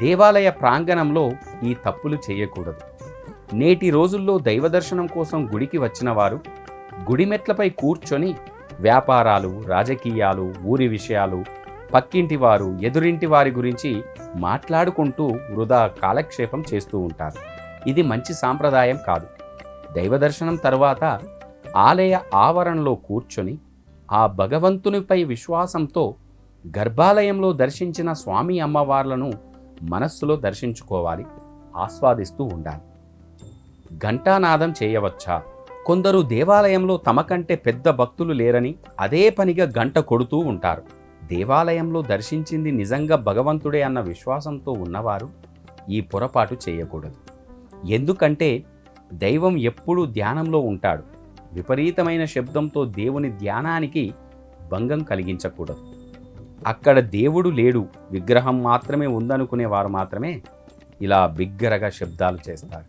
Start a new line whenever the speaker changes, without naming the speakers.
దేవాలయ ప్రాంగణంలో ఈ తప్పులు చేయకూడదు. నేటి రోజుల్లో దైవ దర్శనం కోసం గుడికి వచ్చిన వారు గుడి మెట్లపై కూర్చొని వ్యాపారాలు, రాజకీయాలు, ఊరి విషయాలు, పక్కింటి వారు, ఎదురింటి వారి గురించి మాట్లాడుకుంటూ వృధా కాలక్షేపం చేస్తూ ఉంటారు. ఇది మంచి సాంప్రదాయం కాదు. దైవ దర్శనం తరువాత ఆలయ ఆవరణలో కూర్చొని ఆ భగవంతునిపై విశ్వాసంతో గర్భాలయంలో దర్శించిన స్వామి అమ్మవార్లను మనస్సులో దర్శించుకోవాలి, ఆస్వాదిస్తూ ఉండాలి. ఘంటానాదం చేయవచ్చా? కొందరు దేవాలయంలో తమకంటే పెద్ద భక్తులు లేరని అదే పనిగా గంట కొడుతూ ఉంటారు. దేవాలయంలో దర్శించింది నిజంగా భగవంతుడే అన్న విశ్వాసంతో ఉన్నవారు ఈ పొరపాటు చేయకూడదు. ఎందుకంటే దైవం ఎప్పుడూ ధ్యానంలో ఉంటాడు. విపరీతమైన శబ్దంతో దేవుని ధ్యానానికి భంగం కలిగించకూడదు. అక్కడ దేవుడు లేడు, విగ్రహం మాత్రమే ఉందనుకునే వారు మాత్రమే ఇలా బిగ్గరగా శబ్దాలు చేస్తారు.